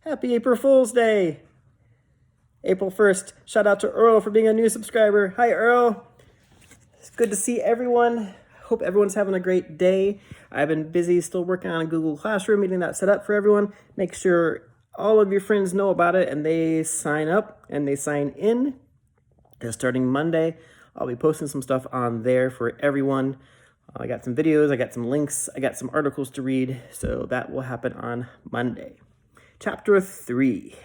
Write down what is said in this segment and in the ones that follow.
Happy April Fool's Day! April 1st. Shout out to Earl for being a new subscriber. Hi, Earl. It's good to see everyone. Hope everyone's having a great day. I've been busy still working on Google Classroom, getting that set up for everyone. Make sure all of your friends know about it and they sign up and they sign in. Because starting Monday, I'll be posting some stuff on there for everyone. I got some videos, I got some links, I got some articles to read, so that will happen on Monday. Chapter 3,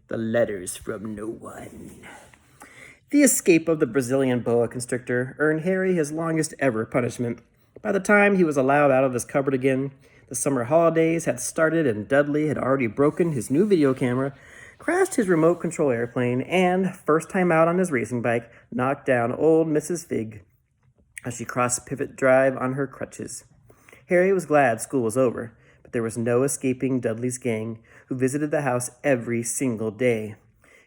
The Letters from No One. The escape of the Brazilian boa constrictor earned Harry his longest ever punishment. By the time he was allowed out of his cupboard again, the summer holidays had started and Dudley had already broken his new video camera, crashed his remote control airplane, and, first time out on his racing bike, knocked down old Mrs. Fig as she crossed Pivot Drive on her crutches. Harry was glad school was over, but there was no escaping Dudley's gang, who visited the house every single day.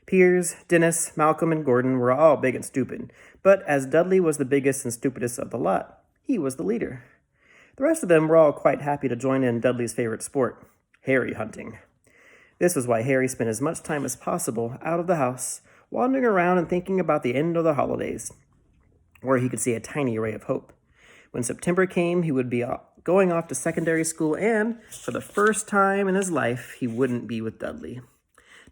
Piers, Dennis, Malcolm, and Gordon were all big and stupid, but as Dudley was the biggest and stupidest of the lot, he was the leader. The rest of them were all quite happy to join in Dudley's favorite sport, Harry hunting. This was why Harry spent as much time as possible out of the house, wandering around and thinking about the end of the holidays, where he could see a tiny ray of hope. When September came, he would be going off to secondary school, and, for the first time in his life, he wouldn't be with Dudley.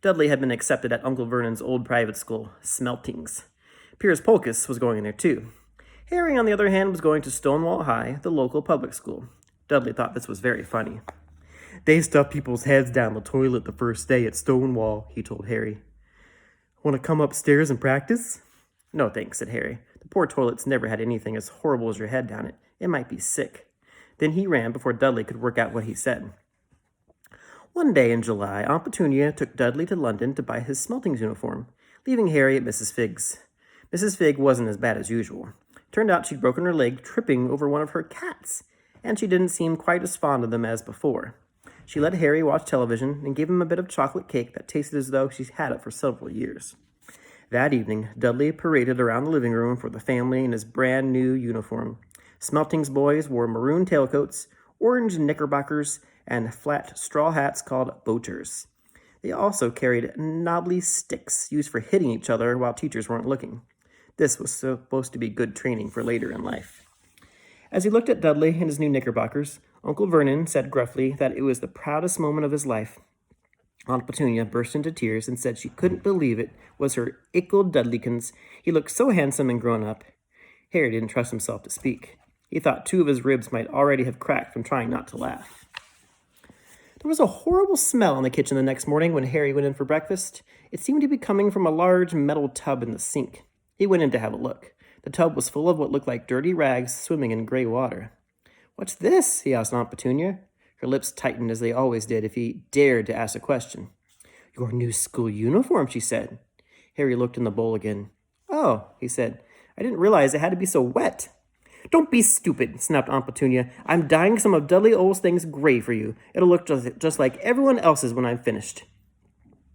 Dudley had been accepted at Uncle Vernon's old private school, Smeltings. Piers Polkiss was going there too. Harry, on the other hand, was going to Stonewall High, the local public school. Dudley thought this was very funny. "They stuff people's heads down the toilet the first day at Stonewall," he told Harry. "Want to come upstairs and practice?" "No, thanks," said Harry. "The poor toilets never had anything as horrible as your head down it. It might be sick." Then he ran before Dudley could work out what he said. One day in July, Aunt Petunia took Dudley to London to buy his Smeltings uniform, leaving Harry at Mrs. Fig's. Mrs. Fig wasn't as bad as usual. Turned out she'd broken her leg tripping over one of her cats, and she didn't seem quite as fond of them as before. She let Harry watch television and gave him a bit of chocolate cake that tasted as though she'd had it for several years. That evening, Dudley paraded around the living room for the family in his brand new uniform. Smeltings boys wore maroon tailcoats, orange knickerbockers, and flat straw hats called boaters. They also carried knobbly sticks used for hitting each other while teachers weren't looking. This was supposed to be good training for later in life. As he looked at Dudley and his new knickerbockers, Uncle Vernon said gruffly that it was the proudest moment of his life. Aunt Petunia burst into tears and said she couldn't believe it was her ickle Dudleykins. He looked so handsome and grown up. Harry didn't trust himself to speak. He thought 2 of his ribs might already have cracked from trying not to laugh. There was a horrible smell in the kitchen the next morning when Harry went in for breakfast. It seemed to be coming from a large metal tub in the sink. He went in to have a look. The tub was full of what looked like dirty rags swimming in gray water. "What's this?" he asked Aunt Petunia. Her lips tightened as they always did if he dared to ask a question. "Your new school uniform," she said. Harry looked in the bowl again. "Oh," he said. "I didn't realize it had to be so wet." "Don't be stupid," snapped Aunt Petunia. "I'm dyeing some of Dudley Oldstang's gray for you. It'll look just like everyone else's when I'm finished."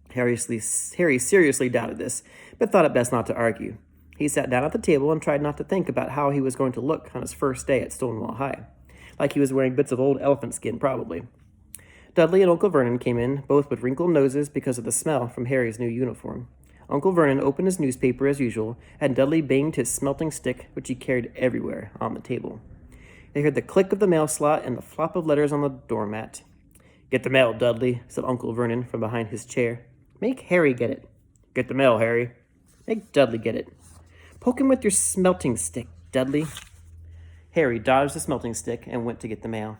Harry seriously doubted this, but thought it best not to argue. He sat down at the table and tried not to think about how he was going to look on his first day at Stonewall High. Like he was wearing bits of old elephant skin, probably. Dudley and Uncle Vernon came in, both with wrinkled noses because of the smell from Harry's new uniform. Uncle Vernon opened his newspaper as usual, and Dudley banged his smelting stick, which he carried everywhere, on the table. They heard the click of the mail slot and the flop of letters on the doormat. "Get the mail, Dudley," said Uncle Vernon from behind his chair. "Make Harry get it." "Get the mail, Harry." "Make Dudley get it." "Poke him with your smelting stick, Dudley." Harry dodged the smelting stick and went to get the mail.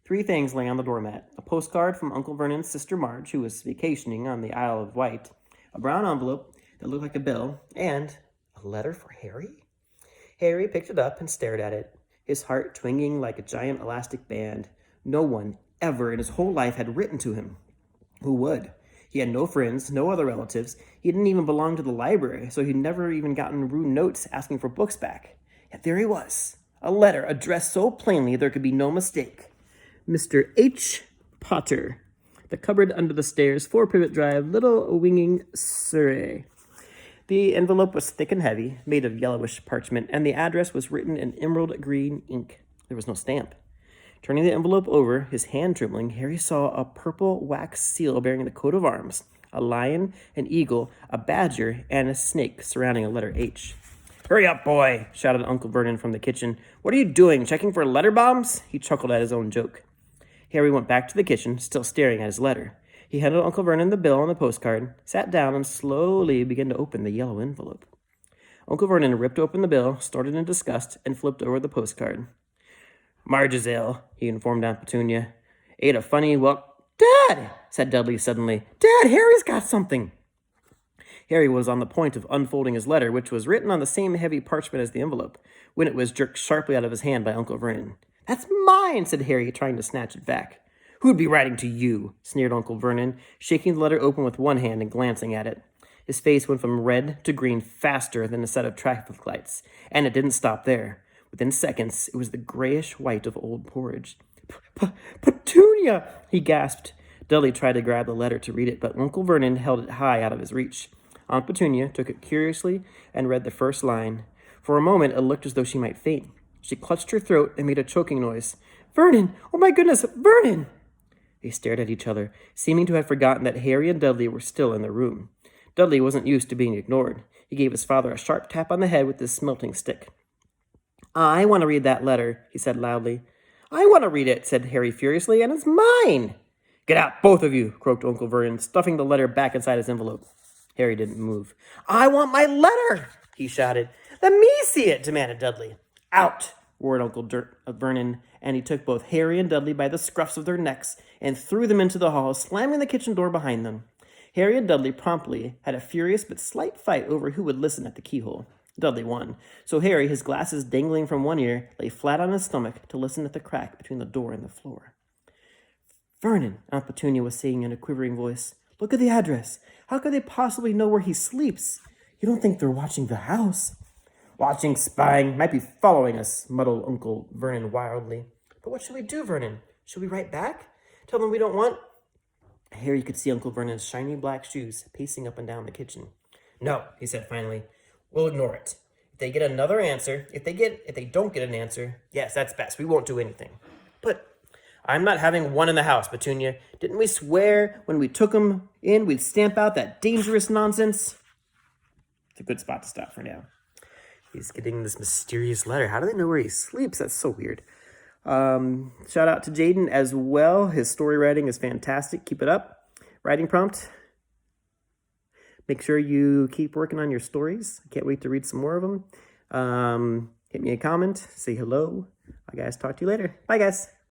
3 things lay on the doormat: a postcard from Uncle Vernon's sister Marge, who was vacationing on the Isle of Wight, a brown envelope that looked like a bill, and a letter for Harry? Harry picked it up and stared at it, his heart twinging like a giant elastic band. No one ever in his whole life had written to him. Who would? He had no friends, no other relatives. He didn't even belong to the library, so he'd never even gotten rude notes asking for books back. Yet there he was, a letter addressed so plainly there could be no mistake. Mr. H. Potter, The Cupboard Under the Stairs, 4 Pivot Drive, Little Winging, Surrey. The envelope was thick and heavy, made of yellowish parchment, and the address was written in emerald green ink. There was no stamp. Turning the envelope over, his hand trembling, Harry saw a purple wax seal bearing the coat of arms, a lion, an eagle, a badger, and a snake surrounding a letter H. "Hurry up, boy," shouted Uncle Vernon from the kitchen. "What are you doing, checking for letter bombs?" He chuckled at his own joke. Harry went back to the kitchen, still staring at his letter. He handed Uncle Vernon the bill and the postcard, sat down, and slowly began to open the yellow envelope. Uncle Vernon ripped open the bill, started in disgust, and flipped over the postcard. "Marge is ill," he informed Aunt Petunia. "Ate a funny, Dad!" said Dudley suddenly. "Dad, Harry's got something!" Harry was on the point of unfolding his letter, which was written on the same heavy parchment as the envelope, when it was jerked sharply out of his hand by Uncle Vernon. "That's mine," said Harry, trying to snatch it back. "Who'd be writing to you?" sneered Uncle Vernon, shaking the letter open with one hand and glancing at it. His face went from red to green faster than a set of traffic lights, and it didn't stop there. Within seconds, it was the grayish white of old porridge. "Petunia!" he gasped. Dudley tried to grab the letter to read it, but Uncle Vernon held it high out of his reach. Aunt Petunia took it curiously and read the first line. For a moment, it looked as though she might faint. She clutched her throat and made a choking noise. "Vernon! Oh my goodness, Vernon!" They stared at each other, seeming to have forgotten that Harry and Dudley were still in the room. Dudley wasn't used to being ignored. He gave his father a sharp tap on the head with his smelting stick. "I want to read that letter," he said loudly. "I want to read it," said Harry furiously, "and it's mine." "Get out, both of you," croaked Uncle Vernon, stuffing the letter back inside his envelope. Harry didn't move. "I want my letter," he shouted. "Let me see it," demanded Dudley. "Out," roared Uncle Vernon, and he took both Harry and Dudley by the scruffs of their necks and threw them into the hall, slamming the kitchen door behind them. Harry and Dudley promptly had a furious but slight fight over who would listen at the keyhole. Dudley won, so Harry, his glasses dangling from one ear, lay flat on his stomach to listen at the crack between the door and the floor. "Vernon," Aunt Petunia was saying in a quivering voice, "look at the address. How could they possibly know where he sleeps? You don't think they're watching the house?" "Watching, spying, might be following us," muddled Uncle Vernon wildly. "But what should we do, Vernon? Should we write back? Tell them we don't want—" Harry could see Uncle Vernon's shiny black shoes pacing up and down the kitchen. "No," he said finally. "We'll ignore it. If they get another answer, if they don't get an answer, yes, that's best. We won't do anything." "But I'm not having one in the house, Petunia. Didn't we swear when we took him in we'd stamp out that dangerous nonsense?" It's a good spot to stop for now. He's getting this mysterious letter. How do they know where he sleeps? That's so weird. Shout out to Jaden as well. His story writing is fantastic. Keep it up. Writing prompt. Make sure you keep working on your stories. I can't wait to read some more of them. Hit me a comment. Say hello. Bye, guys. Talk to you later. Bye, guys.